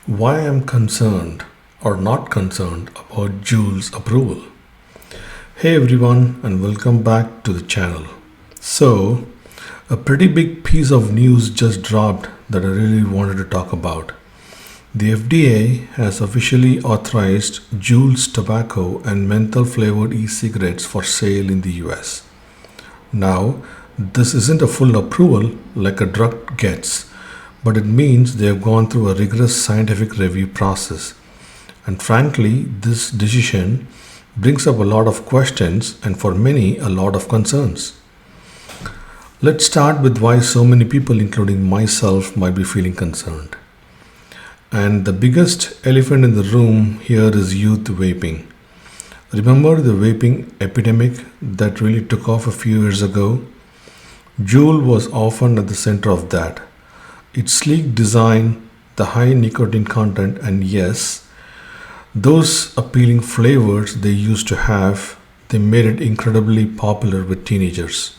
Why I'm concerned or not concerned about Juul's approval. Hey everyone, and welcome back to the channel. So, a pretty big piece of news just dropped that I really wanted to talk about. The FDA has officially authorized Juul's tobacco and menthol-flavored e-cigarettes for sale in the US. Now, this isn't a full approval like a drug gets, but it means they have gone through a rigorous scientific review process. And frankly, this decision brings up a lot of questions and for many, a lot of concerns. Let's start with why so many people, including myself, might be feeling concerned. And the biggest elephant in the room here is youth vaping. Remember the vaping epidemic that really took off a few years ago? Juul was often at the center of that. Its sleek design, the high nicotine content, and yes, those appealing flavors they used to have, they made it incredibly popular with teenagers.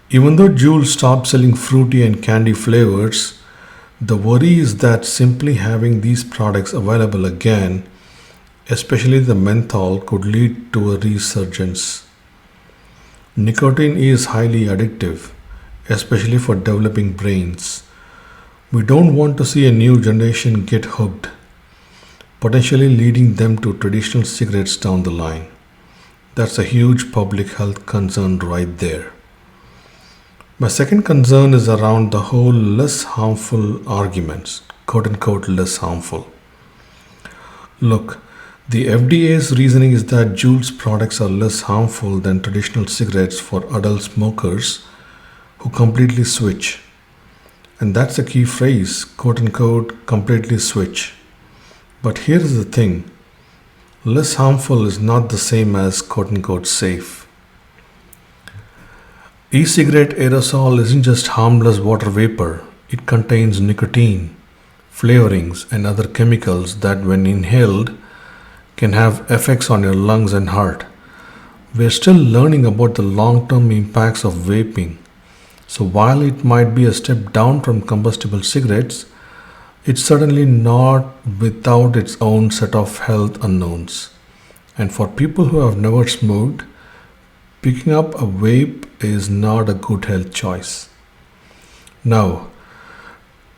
Even though Juul stopped selling fruity and candy flavors, the worry is that simply having these products available again, especially the menthol, could lead to a resurgence. Nicotine is highly addictive, especially for developing brains. We don't want to see a new generation get hooked, potentially leading them to traditional cigarettes down the line. That's a huge public health concern right there. My second concern is around the whole less harmful arguments, quote unquote less harmful. Look, the FDA's reasoning is that Juul's products are less harmful than traditional cigarettes for adult smokers who completely switch. And that's a key phrase, quote unquote, completely switch. But here's the thing, less harmful is not the same as quote unquote safe. E-cigarette aerosol isn't just harmless water vapor, it contains nicotine, flavorings, and other chemicals that, when inhaled, can have effects on your lungs and heart. We're still learning about the long term impacts of vaping. So while it might be a step down from combustible cigarettes, it's certainly not without its own set of health unknowns. And for people who have never smoked, picking up a vape is not a good health choice. Now,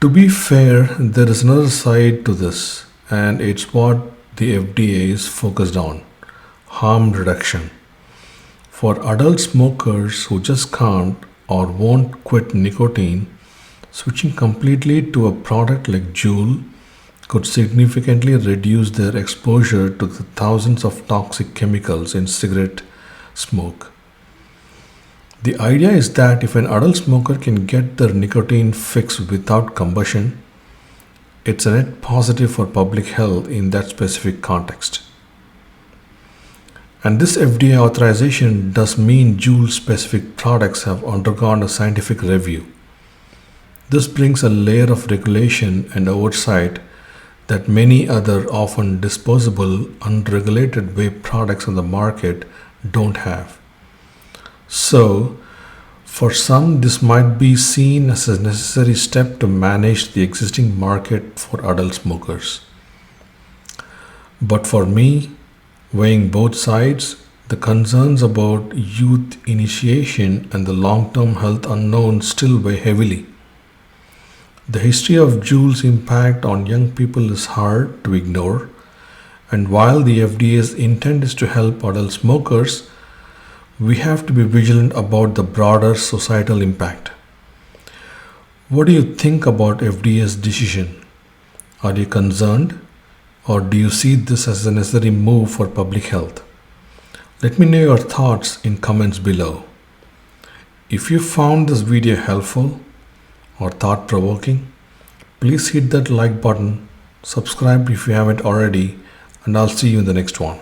to be fair, there is another side to this, and it's what the FDA is focused on: harm reduction. For adult smokers who just can't or won't quit nicotine, switching completely to a product like Juul could significantly reduce their exposure to the thousands of toxic chemicals in cigarette smoke. The idea is that if an adult smoker can get their nicotine fix without combustion, it's a net positive for public health in that specific context. And this FDA authorization does mean Juul specific products have undergone a scientific review. This brings a layer of regulation and oversight that many other often disposable, unregulated vape products on the market don't have. So, for some, this might be seen as a necessary step to manage the existing market for adult smokers. But for me, weighing both sides, the concerns about youth initiation and the long term health unknown still weigh heavily. The history of Juul's impact on young people is hard to ignore, and while the FDA's intent is to help adult smokers, we have to be vigilant about the broader societal impact. What do you think about FDA's decision? Are you concerned, or do you see this as a necessary move for public health? Let me know your thoughts in comments below. If you found this video helpful or thought provoking, please hit that like button, subscribe if you haven't already, and I'll see you in the next one.